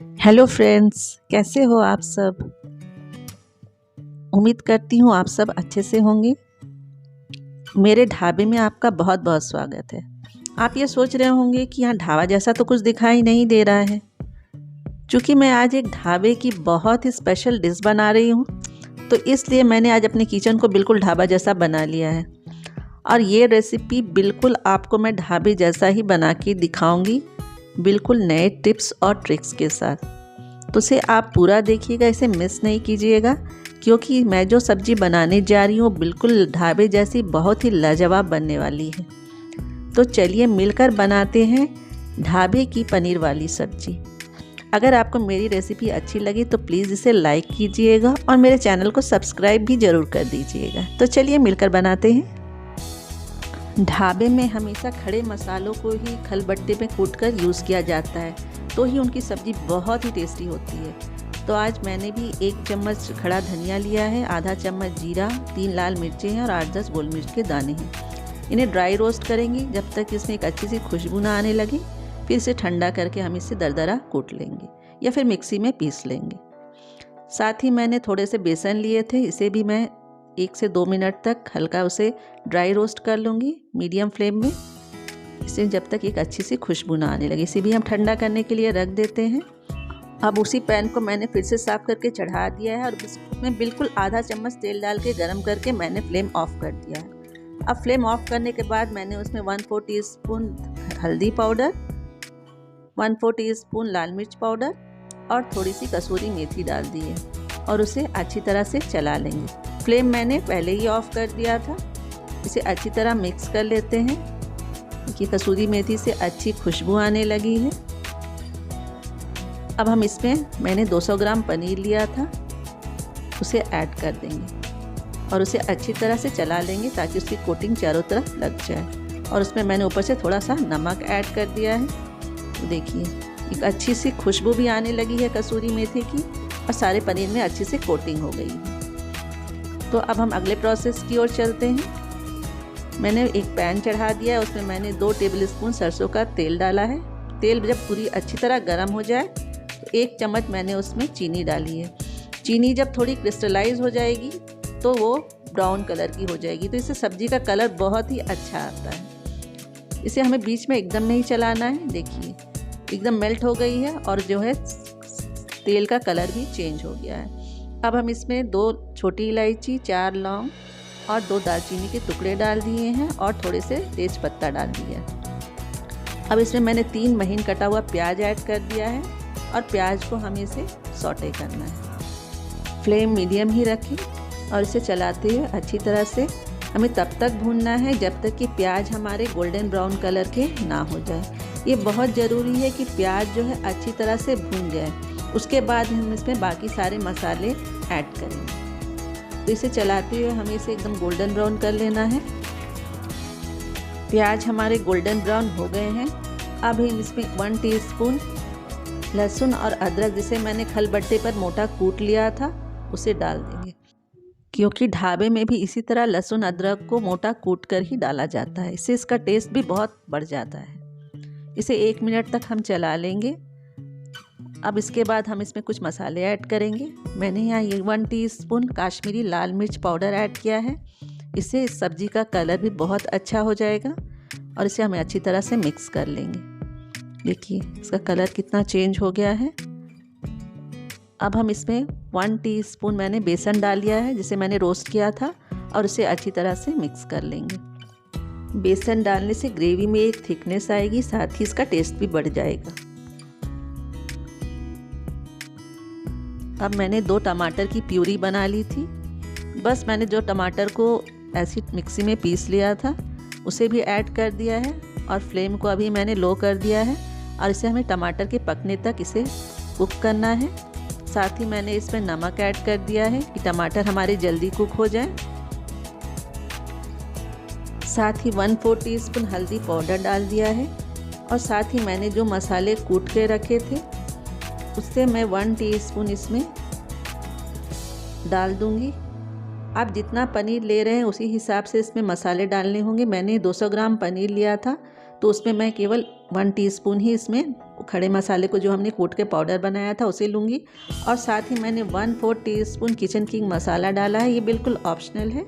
Hello friends, कैसे हो आप सब। उम्मीद करती हूँ आप सब अच्छे से होंगे। मेरे ढाबे में आपका बहुत बहुत स्वागत है। आप ये सोच रहे होंगे कि यहाँ ढाबा जैसा तो कुछ दिखाई नहीं दे रहा है। क्योंकि मैं आज एक ढाबे की बहुत ही स्पेशल डिश बना रही हूँ, तो इसलिए मैंने आज अपने किचन को बिल्कुल ढाबा जैसा बना लिया है। और ये रेसिपी बिल्कुल आपको मैं ढाबे जैसा ही बना के दिखाऊंगी, बिल्कुल नए टिप्स और ट्रिक्स के साथ। तो इसे आप पूरा देखिएगा, इसे मिस नहीं कीजिएगा, क्योंकि मैं जो सब्ज़ी बनाने जा रही हूँ बिल्कुल ढाबे जैसी बहुत ही लाजवाब बनने वाली है। तो चलिए मिलकर बनाते हैं ढाबे की पनीर वाली सब्ज़ी। अगर आपको मेरी रेसिपी अच्छी लगी तो प्लीज़ इसे लाइक कीजिएगा और मेरे चैनल को सब्सक्राइब भी ज़रूर कर दीजिएगा। तो चलिए मिलकर बनाते हैं। ढाबे में हमेशा खड़े मसालों को ही खलबट्टे में कूटकर यूज़ किया जाता है, तो ही उनकी सब्ज़ी बहुत ही टेस्टी होती है। तो आज मैंने भी 1 चम्मच खड़ा धनिया लिया है, आधा चम्मच जीरा, 3 लाल मिर्चें हैं और 8-10 गोल मिर्च के दाने हैं। इन्हें ड्राई रोस्ट करेंगे जब तक इसमें एक अच्छी सी खुशबू ना आने लगे। फिर इसे ठंडा करके हम इसे दरदरा कूट लेंगे या फिर मिक्सी में पीस लेंगे। साथ ही मैंने थोड़े से बेसन लिए थे, इसे भी मैं 1 से 2 मिनट तक हल्का उसे ड्राई रोस्ट कर लूँगी मीडियम फ्लेम में, इसे जब तक एक अच्छी सी खुशबू ना आने लगे। इसे भी हम ठंडा करने के लिए रख देते हैं। अब उसी पैन को मैंने फिर से साफ़ करके चढ़ा दिया है और उसमें बिल्कुल आधा चम्मच तेल डाल के गरम करके मैंने फ्लेम ऑफ कर दिया है। अब फ्लेम ऑफ करने के बाद मैंने उसमें 1/4 टीस्पून हल्दी पाउडर, 1/4 टीस्पून लाल मिर्च पाउडर और थोड़ी सी कसूरी मेथी डाल दी है और उसे अच्छी तरह से चला लेंगे। फ्लेम मैंने पहले ही ऑफ कर दिया था। इसे अच्छी तरह मिक्स कर लेते हैं कि कसूरी मेथी से अच्छी खुशबू आने लगी है। अब हम इसमें मैंने 200 ग्राम पनीर लिया था, उसे ऐड कर देंगे और उसे अच्छी तरह से चला लेंगे ताकि उसकी कोटिंग चारों तरफ लग जाए। और उसमें मैंने ऊपर से थोड़ा सा नमक ऐड कर दिया है। तो देखिए एक अच्छी सी खुशबू भी आने लगी है कसूरी मेथी की और सारे पनीर में अच्छी से कोटिंग हो गई है। तो अब हम अगले प्रोसेस की ओर चलते हैं। मैंने एक पैन चढ़ा दिया है, उसमें मैंने 2 टेबलस्पून सरसों का तेल डाला है। तेल जब पूरी अच्छी तरह गर्म हो जाए तो 1 चम्मच मैंने उसमें चीनी डाली है। चीनी जब थोड़ी क्रिस्टलाइज हो जाएगी तो वो ब्राउन कलर की हो जाएगी, तो इससे सब्जी का कलर बहुत ही अच्छा आता है। इसे हमें बीच में एकदम नहीं चलाना है। देखिए एकदम मेल्ट हो गई है और जो है तेल का कलर भी चेंज हो गया है। अब हम इसमें 2 छोटी इलायची, 4 लौंग और 2 दालचीनी के टुकड़े डाल दिए हैं और थोड़े से तेज पत्ता डाल दिया है। अब इसमें मैंने 3 महीन कटा हुआ प्याज ऐड कर दिया है और प्याज को हमें इसे सौटे करना है। फ्लेम मीडियम ही रखें और इसे चलाते हुए अच्छी तरह से हमें तब तक भूनना है जब तक कि प्याज हमारे गोल्डन ब्राउन कलर के ना हो जाए। ये बहुत ज़रूरी है कि प्याज जो है अच्छी तरह से भून जाए, उसके बाद हम इसमें बाकी सारे मसाले ऐड करेंगे। तो इसे चलाते हुए हमें इसे एकदम गोल्डन ब्राउन कर लेना है। प्याज हमारे गोल्डन ब्राउन हो गए हैं। अब हम इसमें 1 टीस्पून लहसुन और अदरक, जिसे मैंने खलबट्टे पर मोटा कूट लिया था, उसे डाल देंगे, क्योंकि ढाबे में भी इसी तरह लहसुन अदरक को मोटा कूट कर ही डाला जाता है। इससे इसका टेस्ट भी बहुत बढ़ जाता है। इसे 1 मिनट तक हम चला लेंगे। अब इसके बाद हम इसमें कुछ मसाले ऐड करेंगे। मैंने यहाँ ये 1 टीस्पून काश्मीरी लाल मिर्च पाउडर ऐड किया है। इससे इस सब्ज़ी का कलर भी बहुत अच्छा हो जाएगा और इसे हमें अच्छी तरह से मिक्स कर लेंगे। देखिए इसका कलर कितना चेंज हो गया है। अब हम इसमें 1 टीस्पून मैंने बेसन डाल लिया है, जिसे मैंने रोस्ट किया था, और उसे अच्छी तरह से मिक्स कर लेंगे। बेसन डालने से ग्रेवी में एक थिकनेस आएगी, साथ ही इसका टेस्ट भी बढ़ जाएगा। अब मैंने 2 टमाटर की प्यूरी बना ली थी। बस मैंने जो टमाटर को ऐसी मिक्सी में पीस लिया था उसे भी ऐड कर दिया है और फ्लेम को अभी मैंने लो कर दिया है और इसे हमें टमाटर के पकने तक इसे कुक करना है। साथ ही मैंने इसमें नमक ऐड कर दिया है कि टमाटर हमारे जल्दी कुक हो जाए। साथ ही 1/4 टीस्पून हल्दी पाउडर डाल दिया है और साथ ही मैंने जो मसाले कूट के रखे थे उससे मैं 1 टीस्पून इसमें डाल दूंगी। आप जितना पनीर ले रहे हैं उसी हिसाब से इसमें मसाले डालने होंगे। मैंने 200 ग्राम पनीर लिया था तो उसमें मैं केवल 1 टीस्पून ही इसमें खड़े मसाले को जो हमने कूट के पाउडर बनाया था उसे लूँगी। और साथ ही मैंने 1/4 टीस्पून किचन किंग मसाला डाला है, ये बिल्कुल ऑप्शनल है।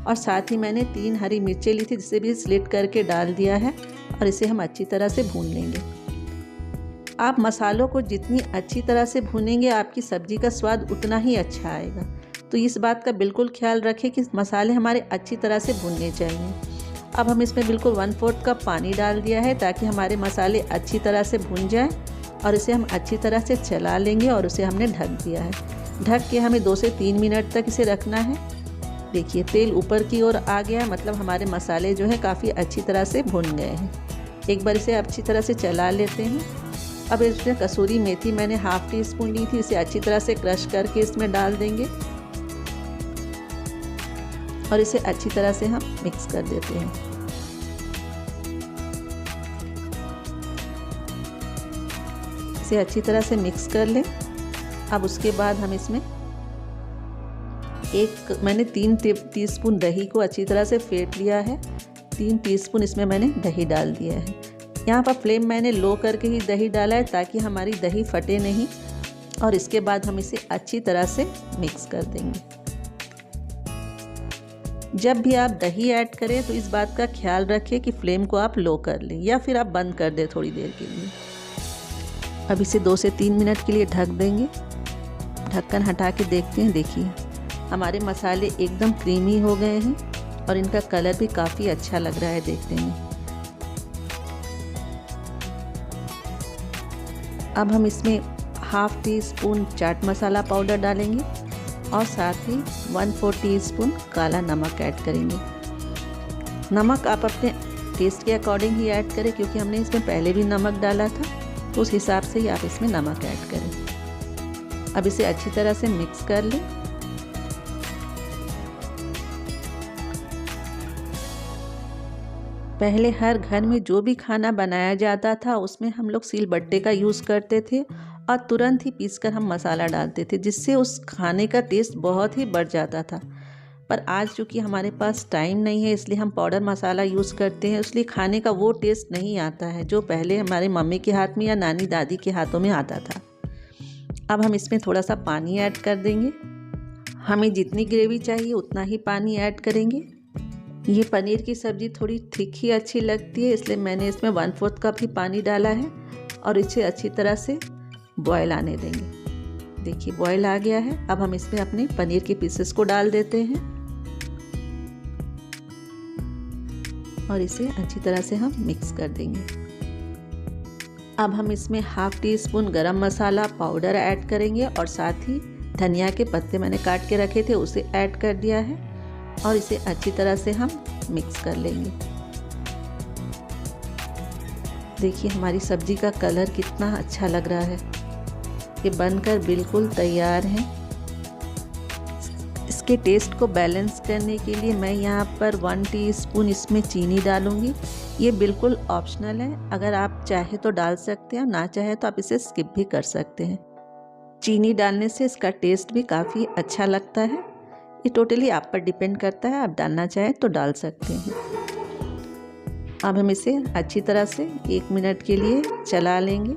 और साथ ही मैंने 3 हरी मिर्चें ली थी जिसे भी स्लिट करके डाल दिया है और इसे हम अच्छी तरह से भून लेंगे। आप मसालों को जितनी अच्छी तरह से भूनेंगे आपकी सब्ज़ी का स्वाद उतना ही अच्छा आएगा। तो इस बात का बिल्कुल ख्याल रखें कि मसाले हमारे अच्छी तरह से भुनने चाहिए। अब हम इसमें बिल्कुल 1/4 कप पानी डाल दिया है ताकि हमारे मसाले अच्छी तरह से भुन जाएं और इसे हम अच्छी तरह से चला लेंगे। और उसे हमने ढक दिया है। ढक के हमें 2 से 3 मिनट तक इसे रखना है। देखिए तेल ऊपर की ओर आ गया है, मतलब हमारे मसाले जो है काफ़ी अच्छी तरह से भुन गए हैं। एक बार इसे अच्छी तरह से चला लेते हैं। अब इसमें कसूरी मेथी मैंने 1/2 टीस्पून ली थी, इसे अच्छी तरह से क्रश करके इसमें डाल देंगे और इसे अच्छी तरह से हम मिक्स कर देते हैं। इसे अच्छी तरह से मिक्स कर लें। अब उसके बाद हम इसमें मैंने 3 टीस्पून दही को अच्छी तरह से फेंट लिया है। 3 टीस्पून इसमें मैंने दही डाल दिया है। यहाँ पर फ्लेम मैंने लो करके ही दही डाला है ताकि हमारी दही फटे नहीं। और इसके बाद हम इसे अच्छी तरह से मिक्स कर देंगे। जब भी आप दही ऐड करें तो इस बात का ख्याल रखें कि फ्लेम को आप लो कर लें या फिर आप बंद कर दें थोड़ी देर के लिए। अब इसे 2 से 3 मिनट के लिए ढक देंगे। ढक्कन हटा के देखते हैं। देखिए हमारे मसाले एकदम क्रीमी हो गए हैं और इनका कलर भी काफ़ी अच्छा लग रहा है देखने में। अब हम इसमें 1/2 टीस्पून चाट मसाला पाउडर डालेंगे और साथ ही 1/4 टीस्पून काला नमक ऐड करेंगे। नमक आप अपने टेस्ट के अकॉर्डिंग ही ऐड करें क्योंकि हमने इसमें पहले भी नमक डाला था, तो उस हिसाब से ही आप इसमें नमक ऐड करें। अब इसे अच्छी तरह से मिक्स कर लें। पहले हर घर में जो भी खाना बनाया जाता था उसमें हम लोग सिलबट्टे का यूज़ करते थे और तुरंत ही पीसकर हम मसाला डालते थे, जिससे उस खाने का टेस्ट बहुत ही बढ़ जाता था। पर आज चूँकि हमारे पास टाइम नहीं है इसलिए हम पाउडर मसाला यूज़ करते हैं, इसलिए खाने का वो टेस्ट नहीं आता है जो पहले हमारे मम्मी के हाथ में या नानी दादी के हाथों में आता था। अब हम इसमें थोड़ा सा पानी ऐड कर देंगे। हमें जितनी ग्रेवी चाहिए उतना ही पानी ऐड करेंगे। ये पनीर की सब्ज़ी थोड़ी थिक ही अच्छी लगती है, इसलिए मैंने इसमें 1/4 कप ही पानी डाला है और इसे अच्छी तरह से बॉयल आने देंगे। देखिए बॉयल आ गया है। अब हम इसमें अपने पनीर के पीसेस को डाल देते हैं और इसे अच्छी तरह से हम मिक्स कर देंगे। अब हम इसमें 1/2 टीस्पून गरम मसाला पाउडर ऐड करेंगे और साथ ही धनिया के पत्ते मैंने काट के रखे थे उसे ऐड कर दिया है और इसे अच्छी तरह से हम मिक्स कर लेंगे। देखिए हमारी सब्ज़ी का कलर कितना अच्छा लग रहा है। ये बनकर बिल्कुल तैयार है। इसके टेस्ट को बैलेंस करने के लिए मैं यहाँ पर 1 टीस्पून इसमें चीनी डालूँगी। ये बिल्कुल ऑप्शनल है, अगर आप चाहे तो डाल सकते हैं, ना चाहे तो आप इसे स्किप भी कर सकते हैं। चीनी डालने से इसका टेस्ट भी काफ़ी अच्छा लगता है। ये टोटली आप पर डिपेंड करता है, आप डालना चाहें तो डाल सकते हैं। अब हम इसे अच्छी तरह से 1 मिनट के लिए चला लेंगे।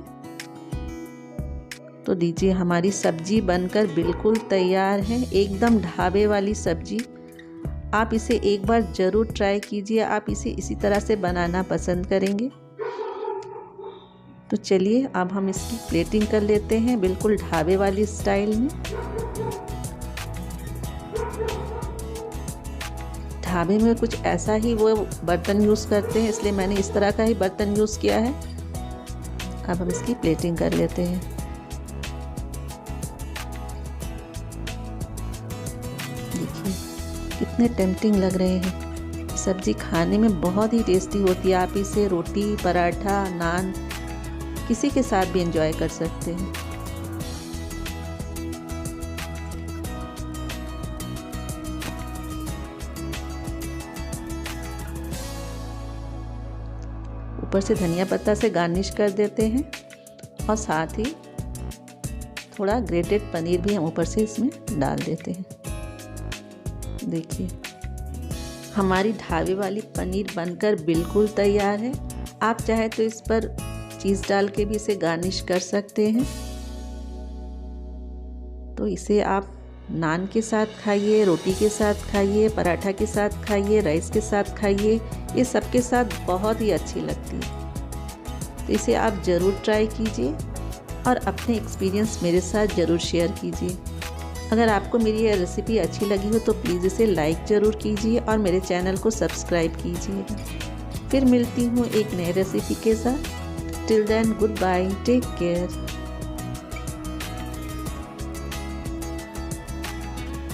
तो दीजिए हमारी सब्जी बनकर बिल्कुल तैयार है, एकदम ढाबे वाली सब्जी। आप इसे एक बार ज़रूर ट्राई कीजिए, आप इसे इसी तरह से बनाना पसंद करेंगे। तो चलिए अब हम इसकी प्लेटिंग कर लेते हैं बिल्कुल ढाबे वाली स्टाइल में। ढाबे में कुछ ऐसा ही वो बर्तन यूज़ करते हैं, इसलिए मैंने इस तरह का ही बर्तन यूज़ किया है। अब हम इसकी प्लेटिंग कर लेते हैं। देखिए कितने टेम्पटिंग लग रहे हैं। सब्ज़ी खाने में बहुत ही टेस्टी होती है। आप इसे रोटी, पराठा, नान किसी के साथ भी एंजॉय कर सकते हैं। ऊपर से धनिया पत्ता से गार्निश कर देते हैं और साथ ही थोड़ा ग्रेटेड पनीर भी हम ऊपर से इसमें डाल देते हैं। देखिए हमारी ढाबे वाली पनीर बनकर बिल्कुल तैयार है। आप चाहे तो इस पर चीज़ डाल के भी इसे गार्निश कर सकते हैं। तो इसे आप नान के साथ खाइए, रोटी के साथ खाइए, पराठा के साथ खाइए, राइस के साथ खाइए, ये सबके साथ बहुत ही अच्छी लगती है। तो इसे आप ज़रूर ट्राई कीजिए और अपने एक्सपीरियंस मेरे साथ ज़रूर शेयर कीजिए। अगर आपको मेरी यह रेसिपी अच्छी लगी हो तो प्लीज़ इसे लाइक ज़रूर कीजिए और मेरे चैनल को सब्सक्राइब कीजिएगा। फिर मिलती हूँ एक नई रेसिपी के साथ। Till then good bye, take care.